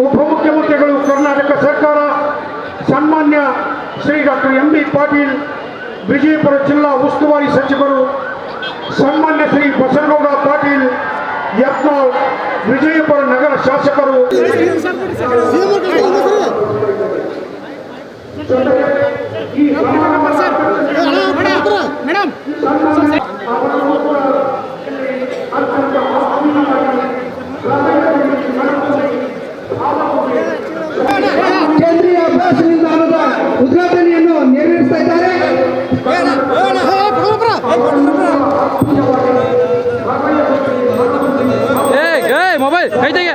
ಉಪಮುಖ್ಯಮಂತ್ರಿಗಳು ಕರ್ನಾಟಕ ಸರ್ಕಾರ, ಸನ್ಮಾನ್ಯ Shri doctor M B Patil Vijayapura ಜಿಲ್ಲಾ ಉಸ್ತುವಾರಿ ಸಚಿವರು, ಸನ್ಮಾನ್ಯ ಶ್ರೀ ಬಸನಗೌಡ ಪಾಟೀಲ್ ಯತ್ನಾಳ್ ವಿಜಯಪುರ ನಗರ ಶಾಸಕರು, ಕೇಂದ್ರೀಯ ಬಸ್ ನಿಲ್ದಾಣದ ಉದ್ಘಾಟನೆಯನ್ನು ನೆರವೇರಿಸ್ತಾ ಇದ್ದಾರೆ. ಮೊಬೈಲ್ ಕೈ ತೆಗೆ.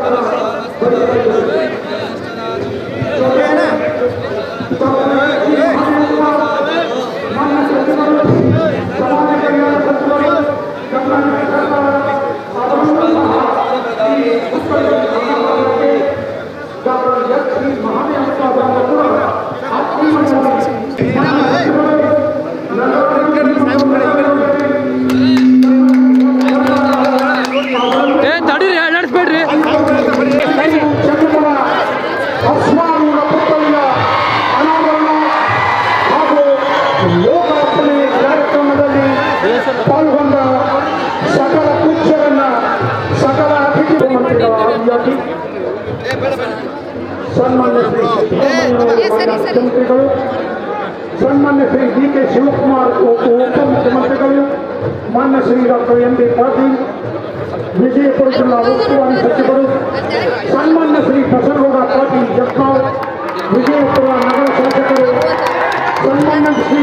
ಪಾಲ್ಗೊಂಡ ಸಕಲ ಕುಚ್ಚರನ್ನ ಸಕಲ ಅತಿಥಿ ಮಂತ್ರಿಗಳ ಆದಿಯಾಗಿ ಸನ್ಮಾನ್ಯ ಶ್ರೀ ಮುಖ್ಯಮಂತ್ರಿಗಳು, ಸನ್ಮಾನ್ಯ ಶ್ರೀ ಡಿ ಕೆ ಶಿವಕುಮಾರ್ ಉಪಮುಖ್ಯಮಂತ್ರಿಗಳು, ಮಾನ್ಯ Shri doctor M B Patil Vijayapura ಜಿಲ್ಲಾ ಉಸ್ತುವಾರಿ ಸಚಿವರು, ಸನ್ಮಾನ್ಯ ಶ್ರೀ ಬಸನಗೌಡ ಪಾಟೀಲ್ ಯತ್ನಾಳ್ ವಿಜಯಪುರ ನಗರ ಶಾಸಕರು, ಸನ್ಮಾನ್ಯ ಶ್ರೀ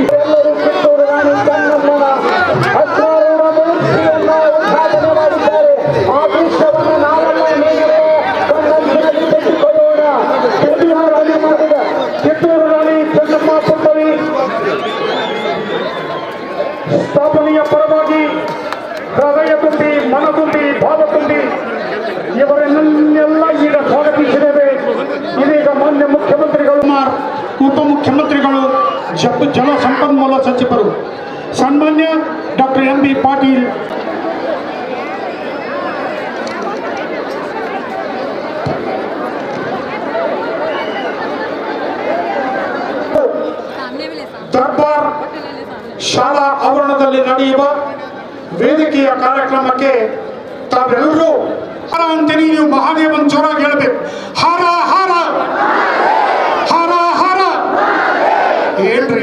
ಸ್ಥಾಪನೆಯ ಪರವಾಗಿ ಹೃದಯ ತುಂಬಿ, ಮನ ತುಂಬಿ, ಭಾವ ತುಂಬಿ ಇವರನ್ನೆಲ್ಲ ಈಗ ಸ್ವಾಗತಿಸಿದ್ದೇವೆ. ಇದೀಗ ಮಾನ್ಯ ಮುಖ್ಯಮಂತ್ರಿಗಳು, ಉಪಮುಖ್ಯಮಂತ್ರಿಗಳು, ಜಲ ಸಂಪನ್ಮೂಲ ಸಚಿವರು, ಸನ್ಮಾನ್ಯ ಡಾಕ್ಟರ್ ಎಂ ಬಿ ಪಾಟೀಲ್ ದರ್ಬಾರ್ ಶಾಲಾ ಆವರಣದಲ್ಲಿ ನಡೆಯುವ ವೇದಿಕೆಯ ಕಾರ್ಯಕ್ರಮಕ್ಕೆ ತಾವೆಲ್ಲರೂ ಹಾರ ಅಂತೀನಿ. ನೀವು ಮಹಾದೇವನ್ ಜೋರಾಗಿ ಹೇಳಬೇಕು. ಹಾರ ಹಾರ ಹಾರ ಹಾರ. ಏನ್ರ